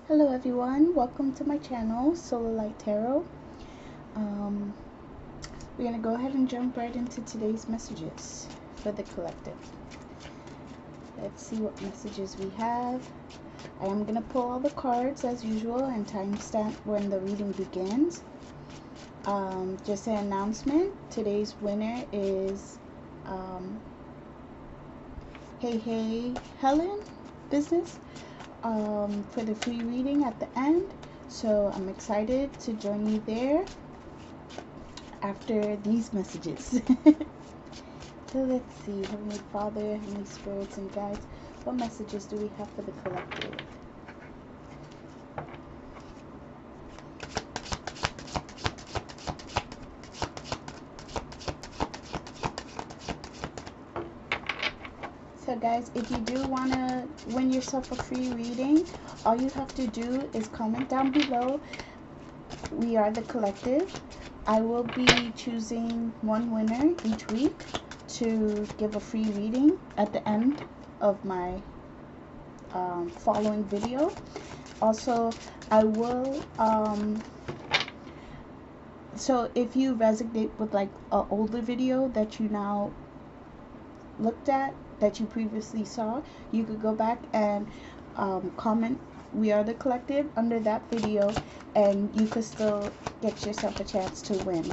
Hello everyone, welcome to my channel, Solar Light Tarot. Um, we're going to go ahead and jump right into today's messages for the collective. Let's see what messages we have. I am going to pull all the cards as usual and timestamp when the reading begins. Just an announcement, today's winner is Hey Helen Business. For the free reading at the end, so I'm excited to join you there after these messages. So let's see, Heavenly Father, Heavenly Spirits and Guides, what messages do we have for the collective? So guys, if you do want to win yourself a free reading, all you have to do is comment down below. We are the collective. I will be choosing one winner each week to give a free reading at the end of my following video. Also, I will so if you resonate with like an older video that you now looked at, that you previously saw, you could go back and comment "We Are the Collective" under that video, and you could still get yourself a chance to win.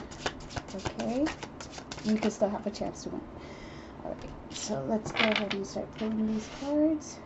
Okay, you could still have a chance to win. Alright, so let's go ahead and start pulling these cards.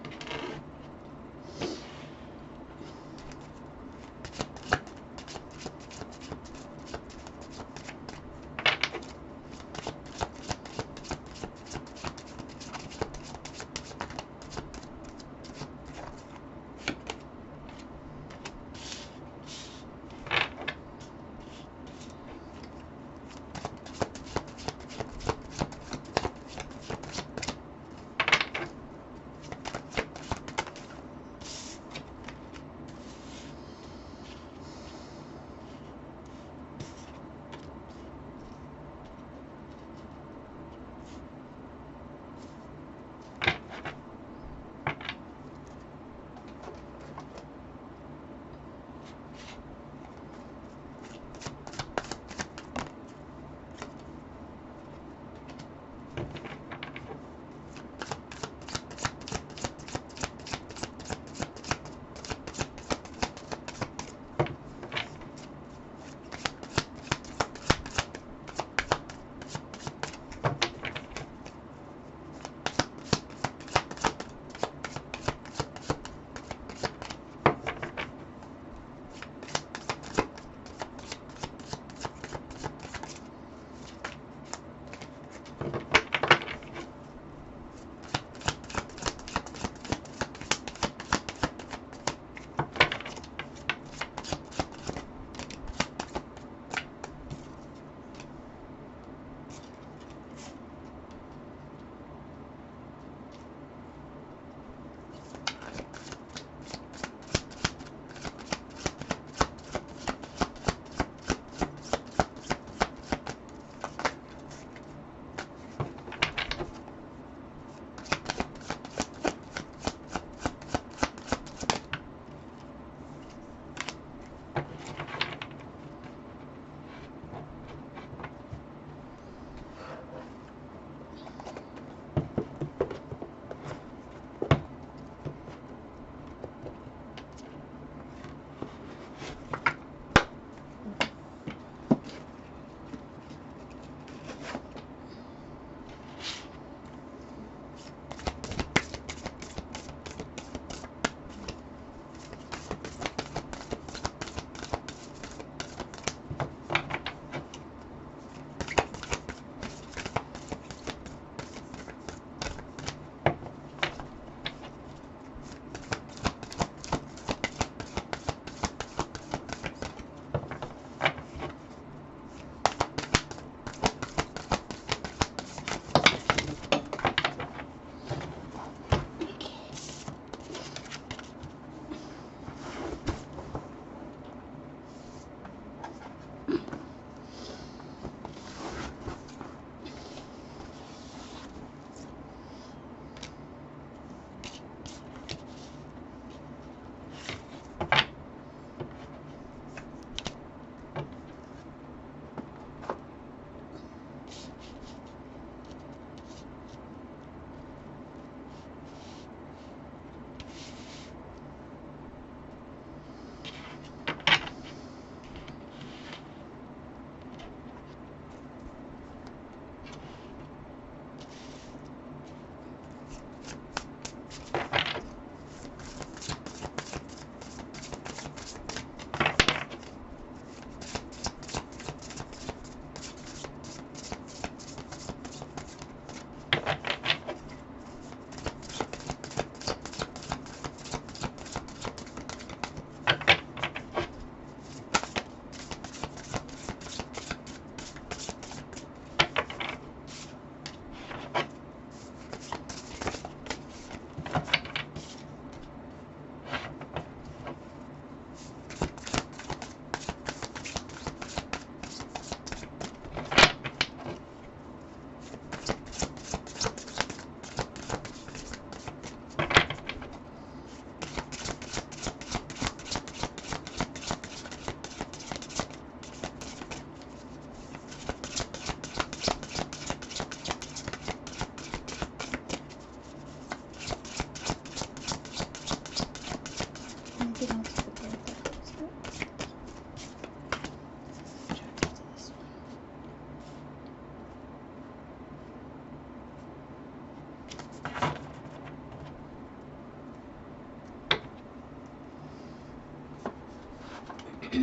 I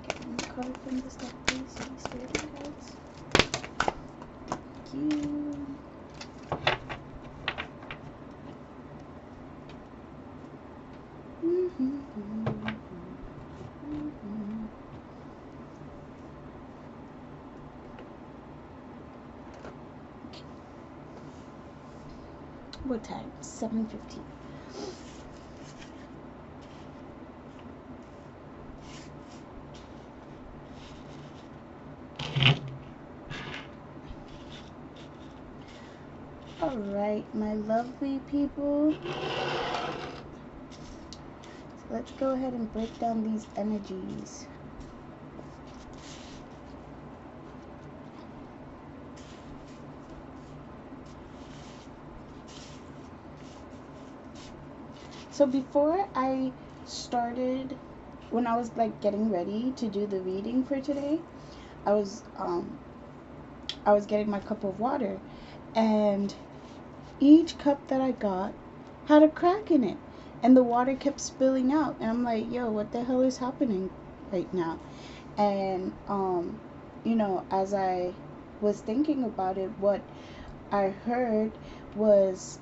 get one card from this deck, please? These spirit cards. Thank you. What time? 7:15. All right, my lovely people. So let's go ahead and break down these energies. So before I started, when I was like getting ready to do the reading for today, I was getting my cup of water, and each cup that I got had a crack in it, and the water kept spilling out, and I'm like, yo, what the hell is happening right now? And you know, as I was thinking about it, what I heard was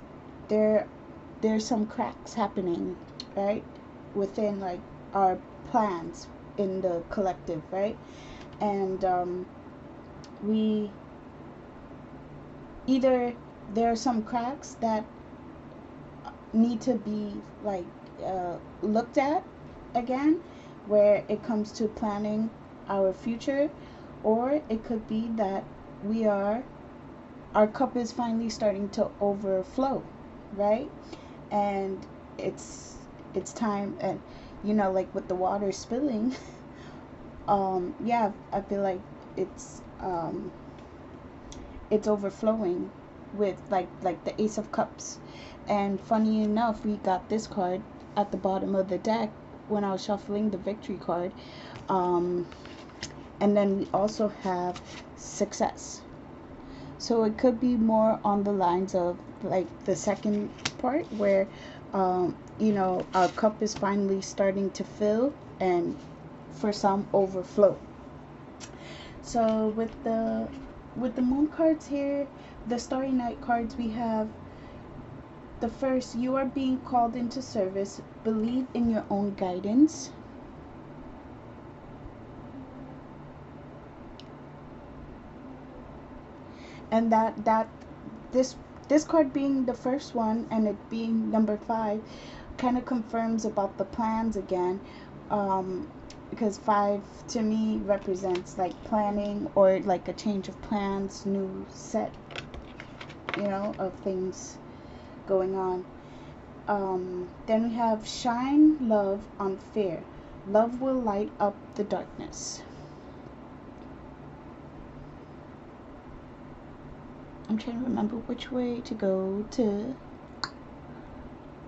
there's some cracks happening, right, within like our plans in the collective, right? And we either there are some cracks that need to be like looked at again, where it comes to planning our future, or it could be that our cup is finally starting to overflow, right? And it's time, and you know, like with the water spilling, yeah, I feel like it's overflowing with like the Ace of Cups. And funny enough, we got this card at the bottom of the deck when I was shuffling the victory card. And then we also have success. So it could be more on the lines of like the second part, where you know, our cup is finally starting to fill, and for some overflow. So with the moon cards here, the Starry Night cards, we have the first: you are being called into service. Believe in your own guidance. And this card being the first one, and it being number 5, kind of confirms about the plans again, because 5 to me represents like planning, or like a change of plans, new set, you know, of things going on. Then we have shine love on fear. Love will light up the darkness. I'm trying to remember which way to go to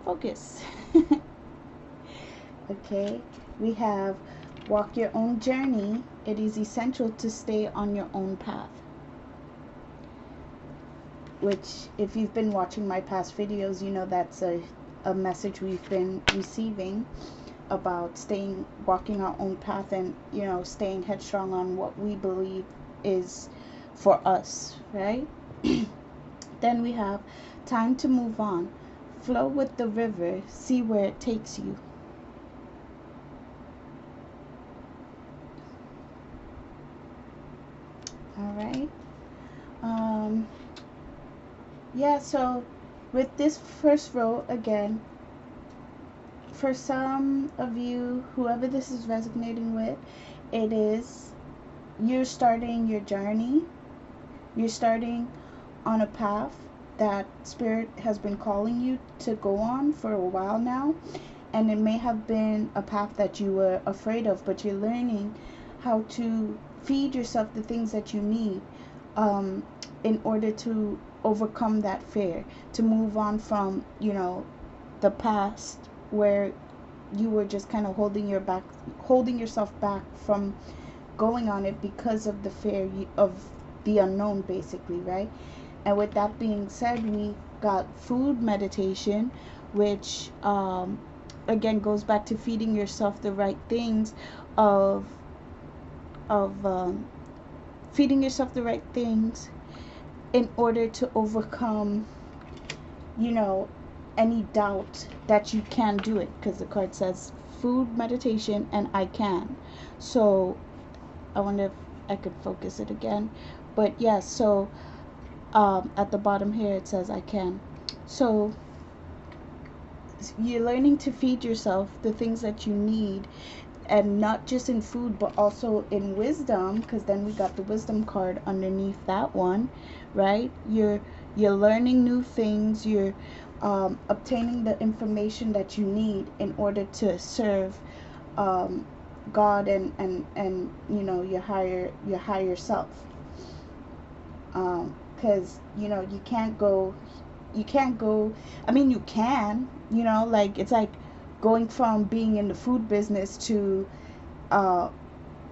focus. Okay, we have walk your own journey. It is essential to stay on your own path. Which, if you've been watching my past videos, you know that's a message we've been receiving about walking our own path, and, you know, staying headstrong on what we believe is for us, right? Then we have time to move on. Flow with the river. See where it takes you. All right. Yeah, so with this first row, again, for some of you, whoever this is resonating with, it is you're starting your journey. You're starting on a path that Spirit has been calling you to go on for a while now. And it may have been a path that you were afraid of, but you're learning how to feed yourself the things that you need, in order to overcome that fear, to move on from, you know, the past where you were just kind of holding yourself back from going on it because of the fear of the unknown, basically, right? And with that being said, we got food meditation, which again goes back to feeding yourself the right things of of feeding yourself the right things in order to overcome, you know, any doubt that you can do it, because the card says food, meditation, and I can. So I wonder if I could focus it again. But yes, yeah, so at the bottom here it says I can. So you're learning to feed yourself the things that you need, and not just in food but also in wisdom, because then we got the wisdom card underneath that one, right? You're learning new things. You're obtaining the information that you need in order to serve God and you know, your higher self. Because you know, you can't go, I mean, you can, you know, like it's like going from being in the food business to uh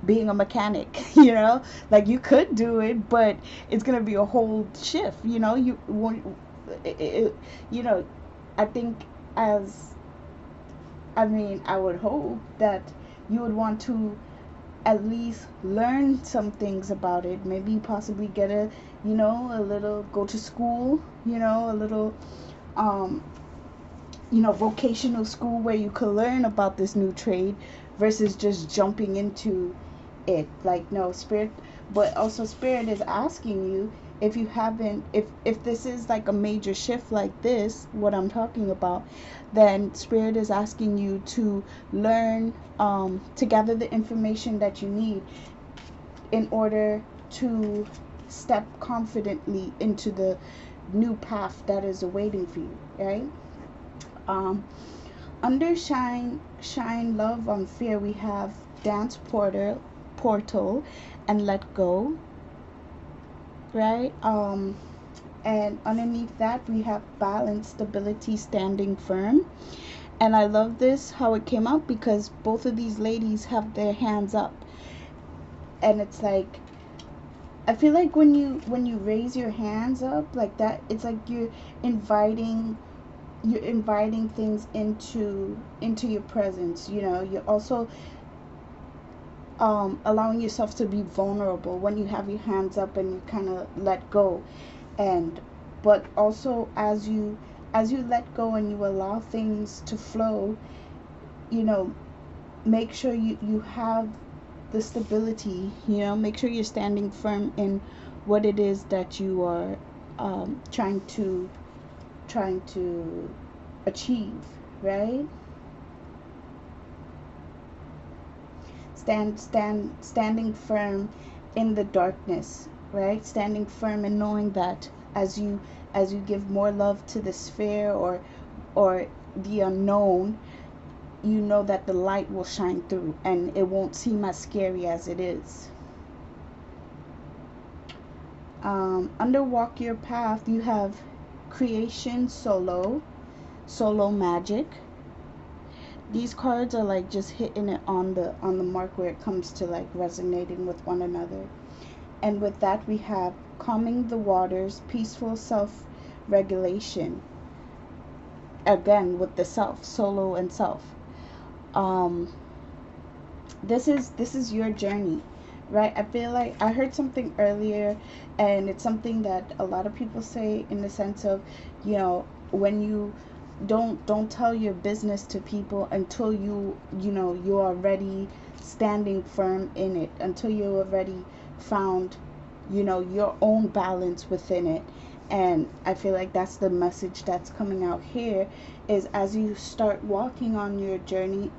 being a mechanic. You know, like you could do it, but it's gonna be a whole shift, you know. You won't you know, I think, as I mean, I would hope that you would want to at least learn some things about it, maybe possibly get a, you know, a little, go to school, you know, a little um you know, vocational school where you could learn about this new trade versus just jumping into it. Like, no, spirit, but also spirit is asking you, if you haven't, if this is like a major shift like this, what I'm talking about, then spirit is asking you to learn, to gather the information that you need in order to step confidently into the new path that is awaiting for you, right? um Under shine, love, on fear, we have dance, portal, and let go, right? And underneath that we have balance, stability, standing firm. And I love this how it came out, because both of these ladies have their hands up, and it's like, I feel like when you raise your hands up like that, it's like inviting you're inviting things into your presence. You know, you're also allowing yourself to be vulnerable when you have your hands up and you kind of let go. And but also, as you let go and you allow things to flow, you know, make sure you have the stability. You know, make sure you're standing firm in what it is that you are trying to achieve, right? Standing firm in the darkness, right? Standing firm and knowing that as you give more love to the sphere, or the unknown, you know that the light will shine through and it won't seem as scary as it is. Under walk your path, you have creation, solo magic. These cards are like just hitting it on the mark where it comes to like resonating with one another. And with that we have calming the waters, peaceful self regulation. Again with the self, solo and self. Um this is your journey, right? I feel like I heard something earlier, and it's something that a lot of people say, in the sense of, you know, when you don't tell your business to people until you know, you're already standing firm in it, until you already found, you know, your own balance within it. And I feel like that's the message that's coming out here, is as you start walking on your journey,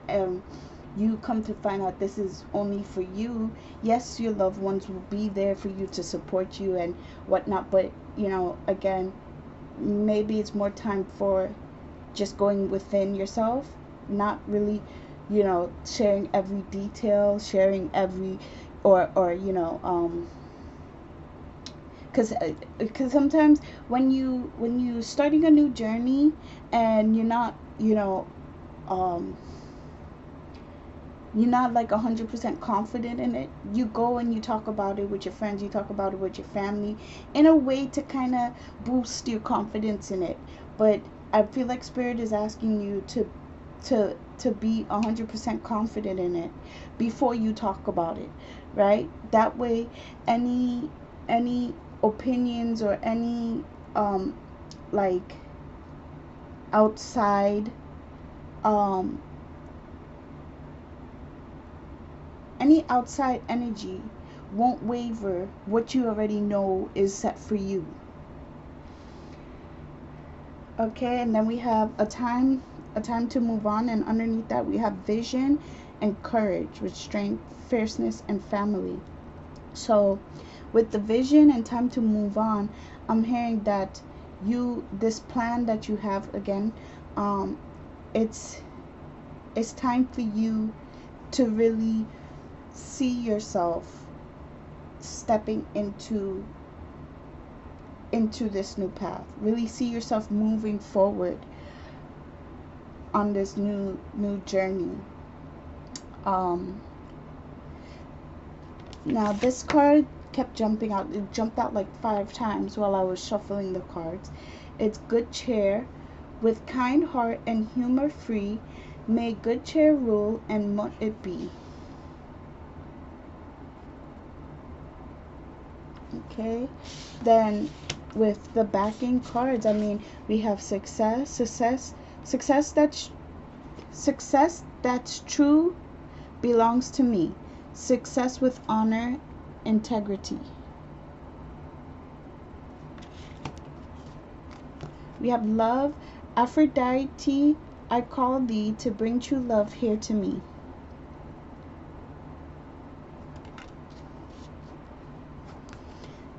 you come to find out this is only for you. Yes, your loved ones will be there for you to support you and whatnot, but you know, again, maybe it's more time for just going within yourself, not really, you know, sharing every detail, sharing every, or you know, because sometimes when you starting a new journey and you're not, you know, um you're not like 100% confident in it, you go and you talk about it with your friends, you talk about it with your family, in a way to kind of boost your confidence in it. But I feel like Spirit is asking you to be 100% confident in it before you talk about it, right? That way, any opinions or any um like outside um any outside energy won't waver what you already know is set for you. Okay, and then we have a time to move on, and underneath that we have vision and courage with strength, fierceness, and family. So with the vision and time to move on, I'm hearing that this plan that you have again, um it's it's time for you to really see yourself stepping into this new path. Really see yourself moving forward on this new journey. Um, Now this card kept jumping out. It jumped out like 5 times while I was shuffling the cards. It's good cheer, with kind heart and humor free. May good cheer rule and mote it be. Okay, then with the backing cards, I mean, we have success that's true belongs to me. Success with honor, integrity. We have love, Aphrodite, I call thee to bring true love here to me.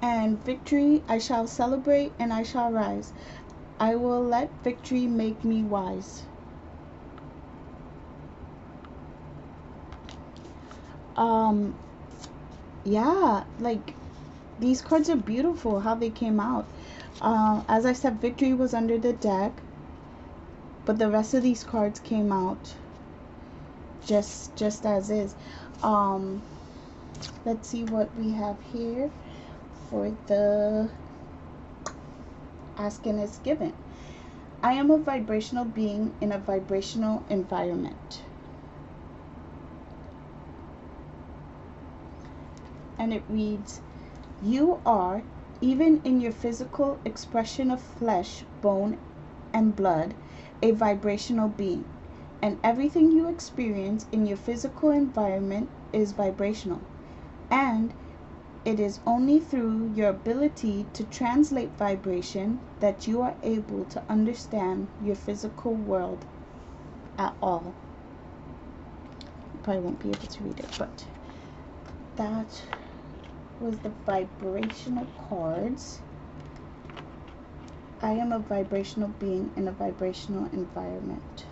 And victory, I shall celebrate and I shall rise. I will let victory make me wise. Um, yeah, like these cards are beautiful how they came out. As I said, victory was under the deck, but the rest of these cards came out just as is. Um, let's see what we have here for the ask and is given. I am a vibrational being in a vibrational environment. And it reads, you are, even in your physical expression of flesh, bone, and blood, a vibrational being. And everything you experience in your physical environment is vibrational. And it is only through your ability to translate vibration that you are able to understand your physical world at all. You probably won't be able to read it, but that was the vibrational cards. I am a vibrational being in a vibrational environment.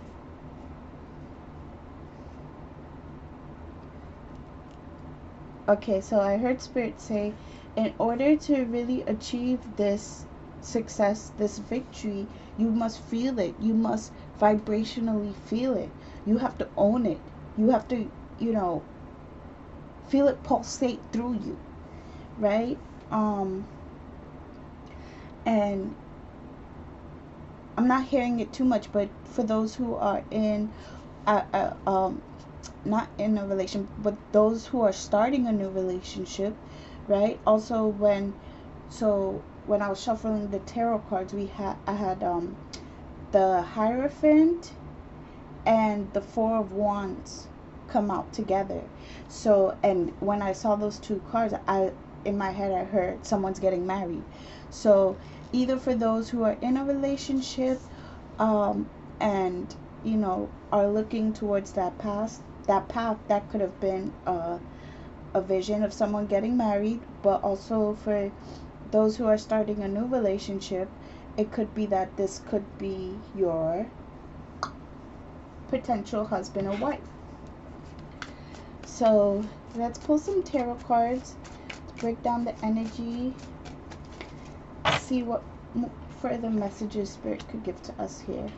Okay, so I heard Spirit say, in order to really achieve this success, this victory, you must feel it. You must vibrationally feel it. You have to own it. You have to, feel it pulsate through you, right? And I'm not hearing it too much, but for those who are in not in a relation, but those who are starting a new relationship, right? Also, when I was shuffling the tarot cards, I had the Hierophant and the Four of Wands come out together. So, and when I saw those two cards, in my head I heard someone's getting married. So either for those who are in a relationship and are looking towards that path that could have been a vision of someone getting married, but also for those who are starting a new relationship, it could be that this could be your potential husband or wife. So let's pull some tarot cards to break down the energy, see what further messages Spirit could give to us here.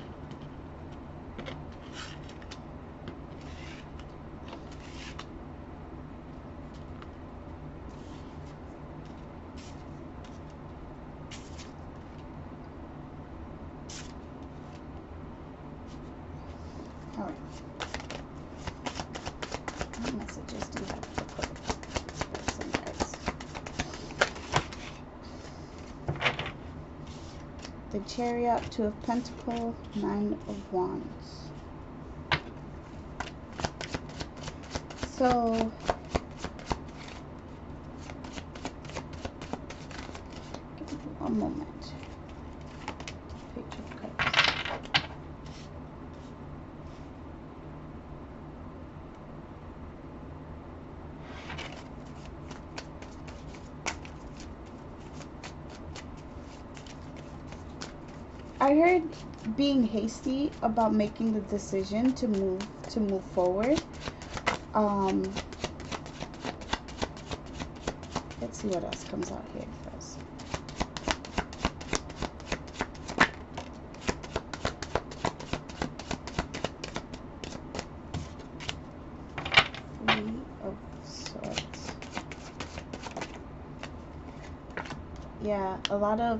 Alright. What messages do you have to put? Listen, guys. The Chariot, Two of Pentacles, Nine of Wands. So, give me one moment. Page of Cups. I heard being hasty about making the decision to move forward. Let's see what else comes out here first. Three of Swords. Yeah, a lot of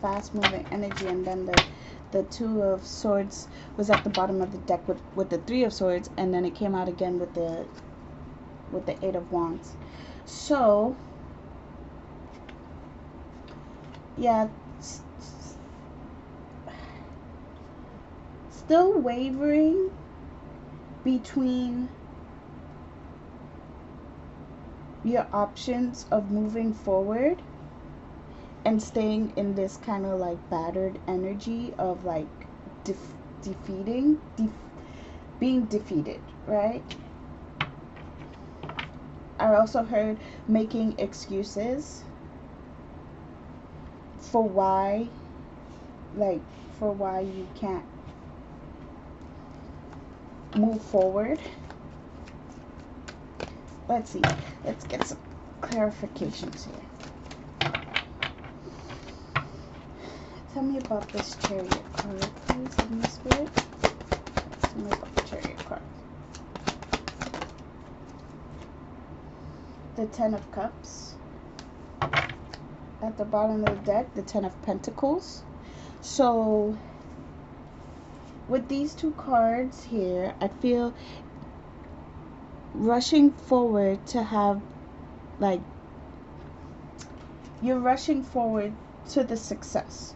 fast moving energy, and then the Two of Swords was at the bottom of the deck with the Three of Swords, and then it came out again with the Eight of Wands. So yeah, still wavering between your options of moving forward and staying in this kind of like battered energy of like being defeated, right? I also heard making excuses for why you can't move forward. Let's see. Let's get some clarifications here. Tell me about this Chariot card, please, in the spirit. Tell me about the Chariot card. The Ten of Cups. At the bottom of the deck, the Ten of Pentacles. So, with these two cards here, I feel rushing forward to have, like, you're rushing forward to the success.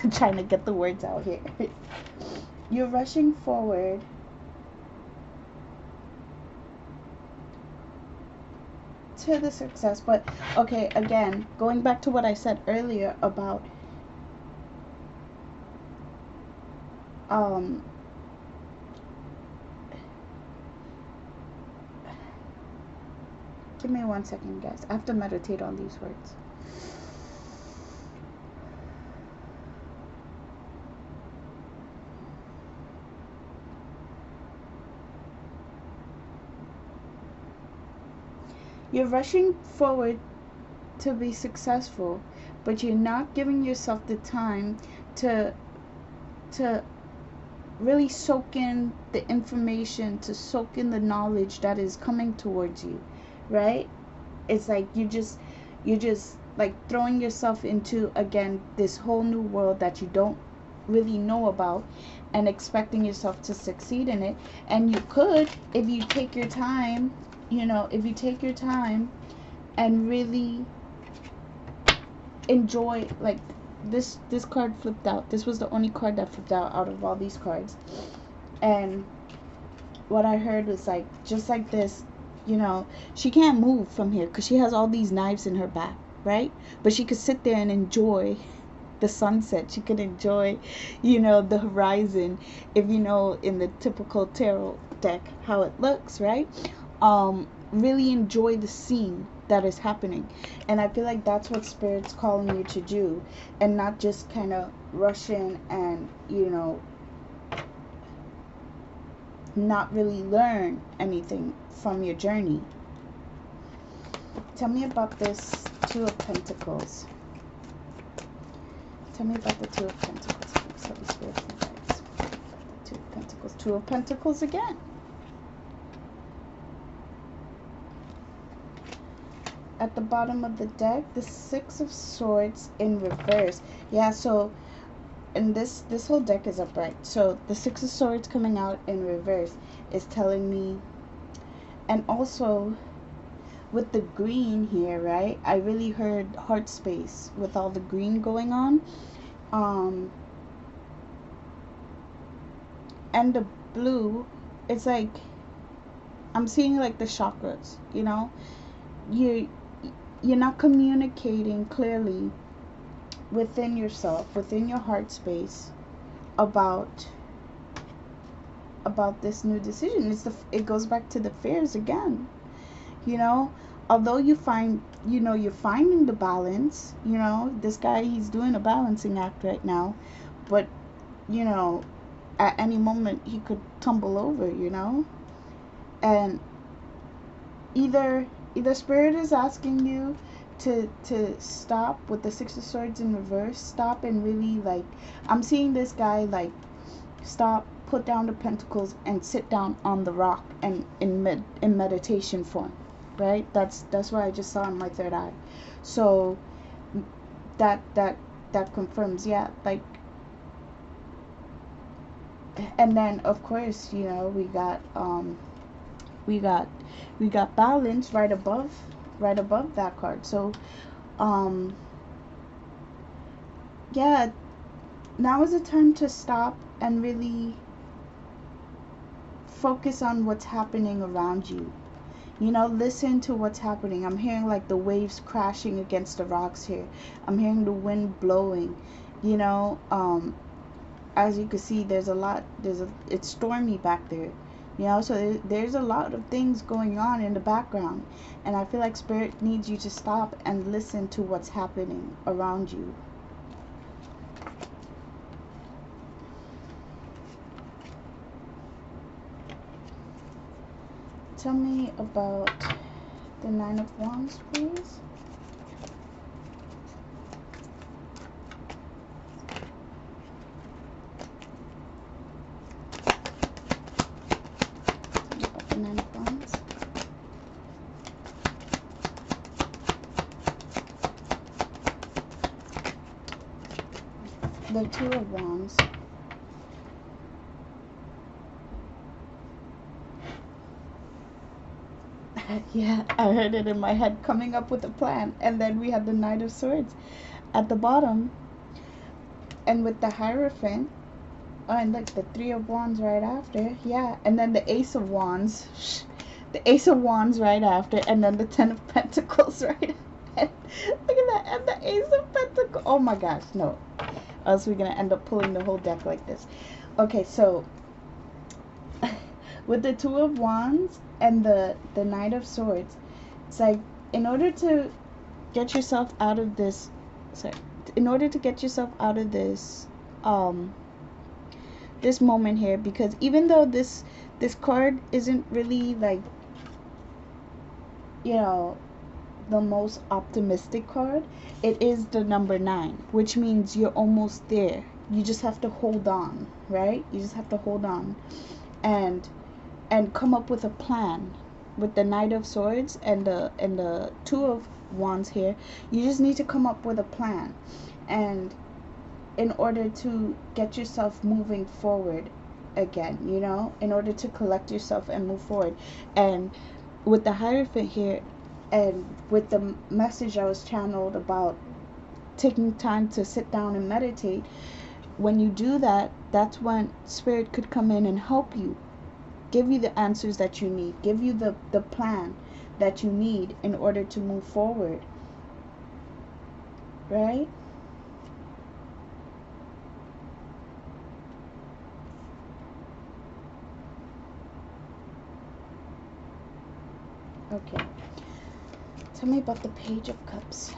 I'm trying to get the words out here. You're rushing forward to the success, but okay, again, going back to what I said earlier about give me 1 second, guys. I have to meditate on these words. You're rushing forward to be successful, but you're not giving yourself the time to really soak in the information, to soak in the knowledge that is coming towards you, right? It's like you're just like throwing yourself into, again, this whole new world that you don't really know about, and expecting yourself to succeed in it. And you could, if you take your time, if you take your time and really enjoy, like, this card flipped out. This was the only card that flipped out of all these cards. And what I heard was, like, just like this, she can't move from here because she has all these knives in her back, right? But she could sit there and enjoy the sunset. She could enjoy, the horizon, if in the typical tarot deck how it looks, right? Really enjoy the scene that is happening. And I feel like that's what Spirit's calling you to do, and not just kind of rush in and not really learn anything from your journey. Tell me about this Two of Pentacles. Tell me about the Two of Pentacles, please. Holy Spirit, guys. The Two of Pentacles. Two of Pentacles again. at the bottom of the deck, the Six of Swords in reverse. Yeah, so, and this whole deck is upright. So the Six of Swords coming out in reverse is telling me, and also with the green here, right? I really heard heart space with all the green going on. And the blue, it's like I'm seeing like the chakras, you know? You're not communicating clearly within yourself, within your heart space about this new decision. It goes back to the fears again. You know, although you're finding the balance, you know, this guy, he's doing a balancing act right now, but you know, at any moment he could tumble over, you know? And either spirit is asking you to stop with the Six of Swords in reverse, stop and really, like, I'm seeing this guy like stop, put down the pentacles and sit down on the rock and in meditation form, right? That's what I just saw in my third eye. So that confirms, yeah, like. And then of course, you know, we got balance right above that card. So yeah, now is the time to stop and really focus on what's happening around you. You know, listen to what's happening. I'm hearing like the waves crashing against the rocks here. I'm hearing the wind blowing, you know. As you can see, it's stormy back there, you know, so there's a lot of things going on in the background, and I feel like spirit needs you to stop and listen to what's happening around you. Tell me about the Nine of Wands, please. Nine of Wands. The Two of Wands. Yeah, I heard it in my head, coming up with a plan. And then we had the Knight of Swords at the bottom, and with the Hierophant, and like the Three of Wands right after. Yeah, and then the Ace of Wands. The Ace of Wands right after, and then the Ten of Pentacles right after. Look at that, and the Ace of Pentacles. Oh my gosh, no. Else we're going to end up pulling the whole deck like this. Okay, so with the Two of Wands and the Knight of Swords, it's like, in order to get yourself out of this, this moment here, because even though this card isn't really like, you know, the most optimistic card, it is the number 9, which means you're almost there. You just have to hold on, right? You just have to hold on and come up with a plan. With the Knight of Swords and the Two of Wands here, you just need to come up with a plan, and in order to get yourself moving forward again, you know, in order to collect yourself and move forward. And with the Hierophant here, and with the message I was channeled about taking time to sit down and meditate, when you do that, that's when spirit could come in and help you, give you the answers that you need, give you the plan that you need in order to move forward, right? Okay, tell me about the Page of Cups.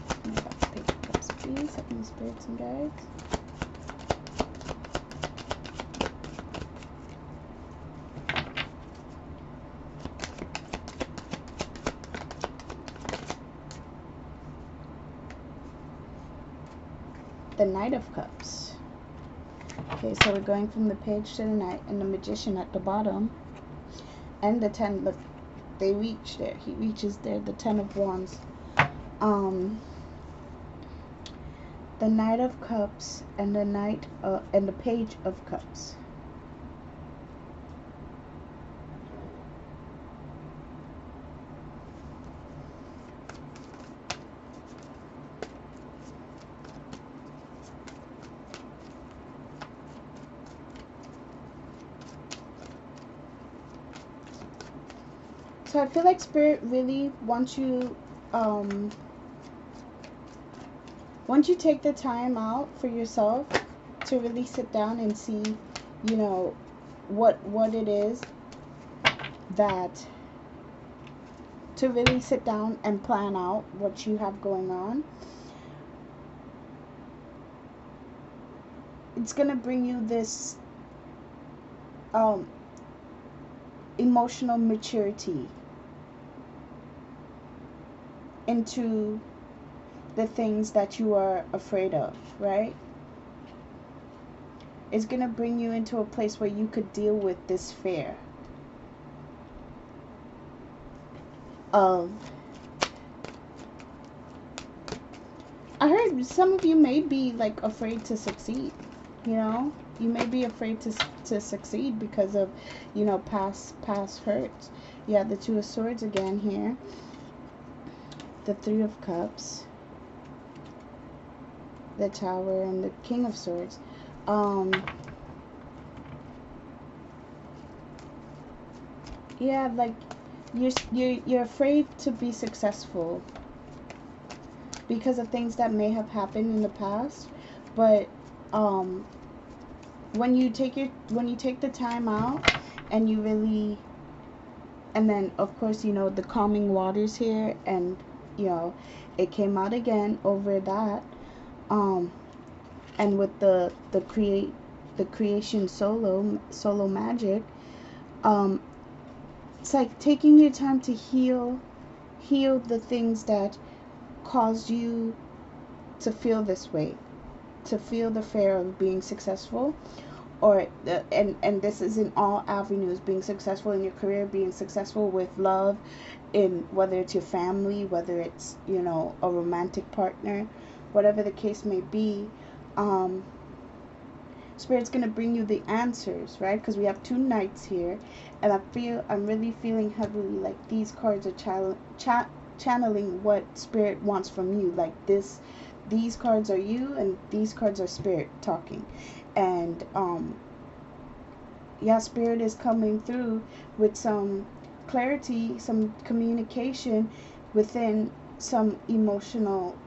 Tell me about the Page of Cups, please. Help me, spirits and guides. The Knight of Cups. Okay, so we're going from the Page to the Knight, and the Magician at the bottom. and the 10. Look, they reach there. He reaches there. The 10 of Wands. Um, the Knight of Cups and the Page of Cups. So I feel like Spirit really wants you, once you take the time out for yourself to really sit down and see, you know, what it is that, to really sit down and plan out what you have going on, it's gonna bring you this emotional maturity into the things that you are afraid of, right? It's going to bring you into a place where you could deal with this fear of, I heard some of you may be like afraid to succeed, you know? You may be afraid to succeed because of, you know, past hurts. You have the Two of Swords again here. The Three of Cups, the Tower, and the King of Swords. Yeah, like you're afraid to be successful because of things that may have happened in the past, but when you take the time out and you really, and then of course, you know, the calming waters here, and you know, it came out again over that, and with the creation solo magic, it's like taking your time to heal the things that caused you to feel this way, to feel the fear of being successful, or and this is in all avenues: being successful in your career, being successful with love, in whether it's your family, whether it's, you know, a romantic partner, whatever the case may be. Spirit's going to bring you the answers, right? Because we have two knights here, and I'm really feeling heavily like these cards are channeling what Spirit wants from you. Like these cards are you, and these cards are Spirit talking. And yeah, Spirit is coming through with some clarity, some communication within some emotional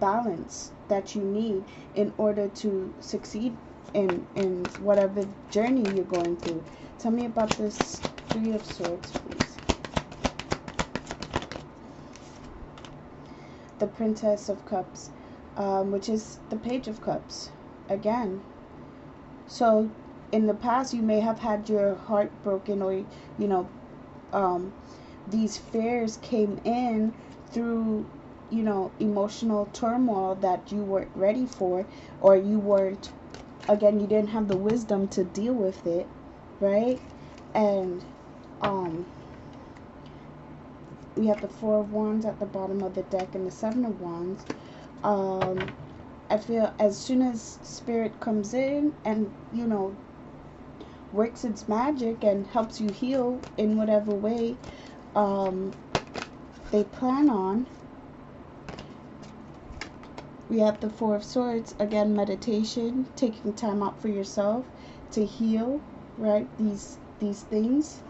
balance that you need in order to succeed in whatever journey you're going through. Tell me about this Three of Swords, please. The Princess of Cups, which is the Page of Cups again. So in the past, you may have had your heart broken, or, you know, these fears came in through, you know, emotional turmoil that you weren't ready for, or you weren't, again, you didn't have the wisdom to deal with it, right? And we have the Four of Wands at the bottom of the deck and the Seven of Wands. I feel as soon as Spirit comes in and, you know, works its magic and helps you heal in whatever way they plan on, we have the Four of Swords, again, meditation, taking time out for yourself to heal, right? These things,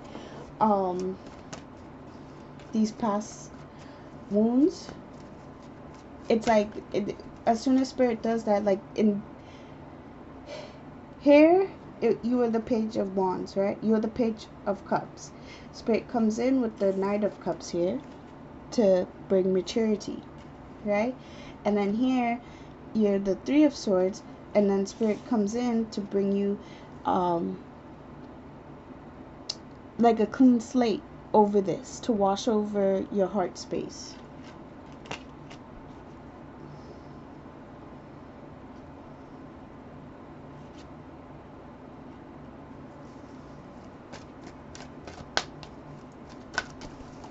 these past wounds. It's like, as soon as Spirit does that, like in here, you are the Page of Wands, right? You are the Page of Cups. Spirit comes in with the Knight of Cups here to bring maturity, right? And then here, you're the Three of Swords, and then Spirit comes in to bring you like a clean slate over this, to wash over your heart space.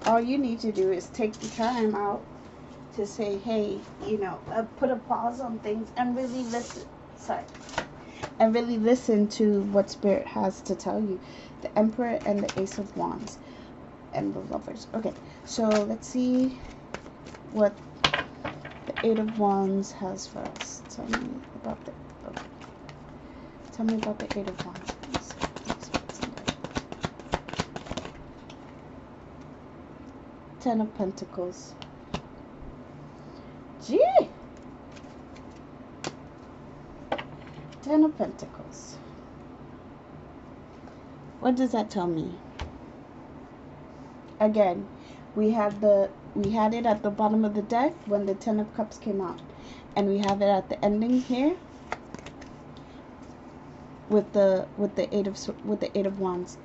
all you need to do is take the time out to say, hey, put a pause on things and really listen. Sorry. And really listen to what Spirit has to tell you. The Emperor and the Ace of Wands and the Lovers. Okay, so let's see what the Eight of Wands has for us. Tell me about the Eight of Wands. Ten of Pentacles. Gee! Ten of Pentacles. What does that tell me? Again, we had it at the bottom of the deck when the Ten of Cups came out, and we have it at the ending here with the Eight of Wands.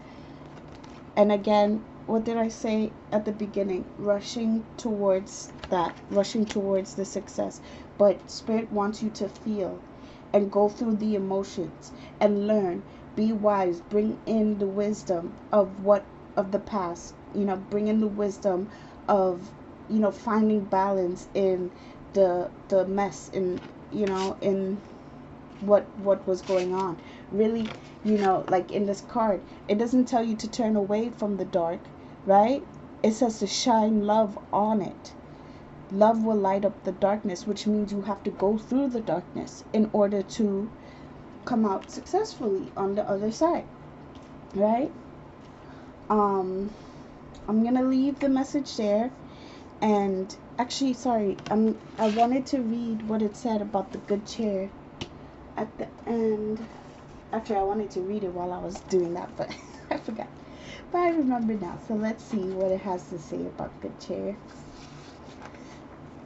And again, what did I say at the beginning? Rushing towards the success. But Spirit wants you to feel and go through the emotions and learn, be wise, bring in the wisdom of the past, bring in the wisdom of, finding balance in the mess, in what was going on. Really, like in this card, it doesn't tell you to turn away from the dark, right? It says to shine love on it. Love will light up the darkness, which means you have to go through the darkness in order to come out successfully on the other side, right? I'm gonna leave the message there. And actually, sorry, I wanted to read what it said about the good chair at the end. Actually, I wanted to read it while I was doing that, but I forgot. But I remember now. So let's see what it has to say about good cheer.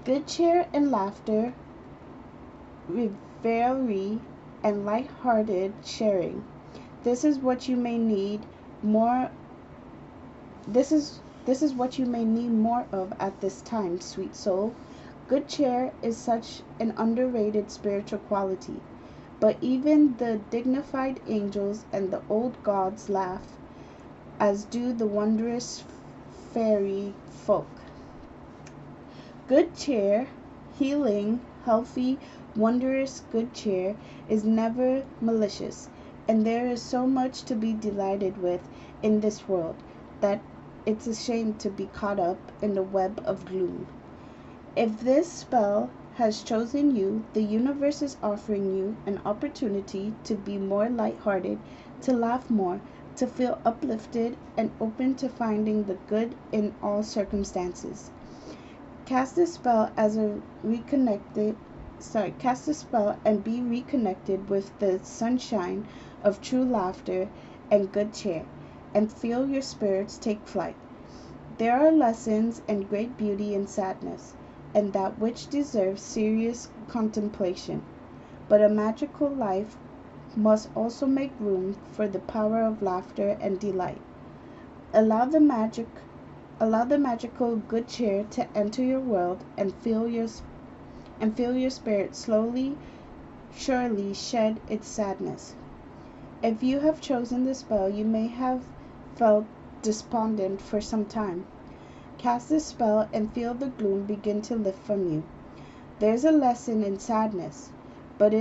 Good cheer and laughter, revelry, and light-hearted sharing. This is what you may need more. This is what you may need more of at this time, sweet soul. Good cheer is such an underrated spiritual quality. But even the dignified angels and the old gods laugh, as do the wondrous fairy folk. Good cheer, healing, healthy, wondrous good cheer, is never malicious, and there is so much to be delighted with in this world that it's a shame to be caught up in the web of gloom. If this spell has chosen you, the universe is offering you an opportunity to be more lighthearted, to laugh more, to feel uplifted and open to finding the good in all circumstances. Cast a spell and be reconnected with the sunshine of true laughter and good cheer, and feel your spirits take flight. There are lessons and great beauty in sadness, and that which deserves serious contemplation. But a magical life must also make room for the power of laughter and delight. Allow the magical good cheer to enter your world and feel your spirit slowly, surely shed its sadness. If you have chosen the spell, you may have felt despondent for some time. Cast this spell and feel the gloom begin to lift from you. There's a lesson in sadness, but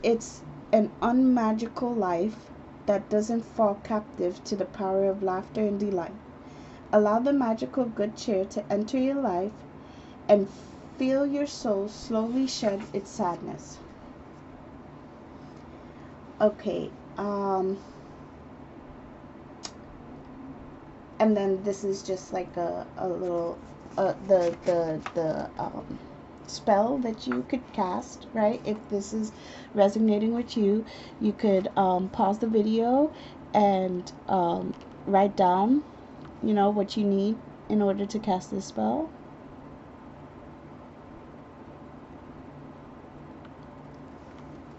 it's an unmagical life that doesn't fall captive to the power of laughter and delight. Allow the magical good cheer to enter your life and feel your soul slowly shed its sadness. Okay, and then this is just like a little the spell that you could cast, right? If this is resonating with you, you could pause the video and write down, what you need in order to cast this spell.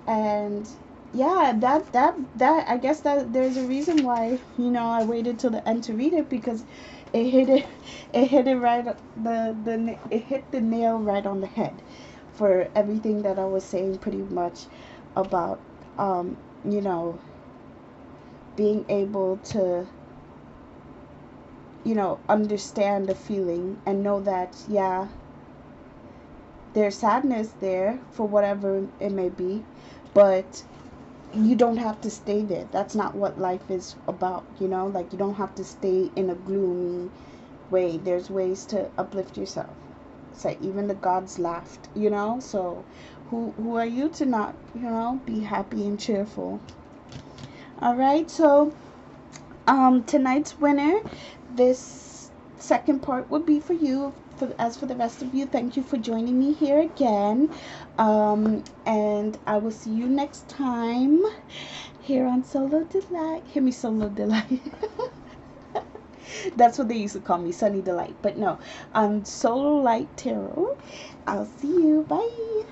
And yeah, that I guess that there's a reason why, I waited till the end to read it, because it hit the nail right on the head for everything that I was saying pretty much about being able to understand the feeling and know that, yeah, there's sadness there for whatever it may be, but you don't have to stay there. That's not what life is about, like, you don't have to stay in a gloomy way. There's ways to uplift yourself. It's like even the gods laughed, so who are you to not, be happy and cheerful? All right, so tonight's winner, this second part would be for you. As for the rest of you, thank you for joining me here again, and I will see you next time here on Solo Delight. Hear me, Solo Delight. That's what they used to call me, Sunny Delight. But no, Solo Light Tarot. I'll see you. Bye.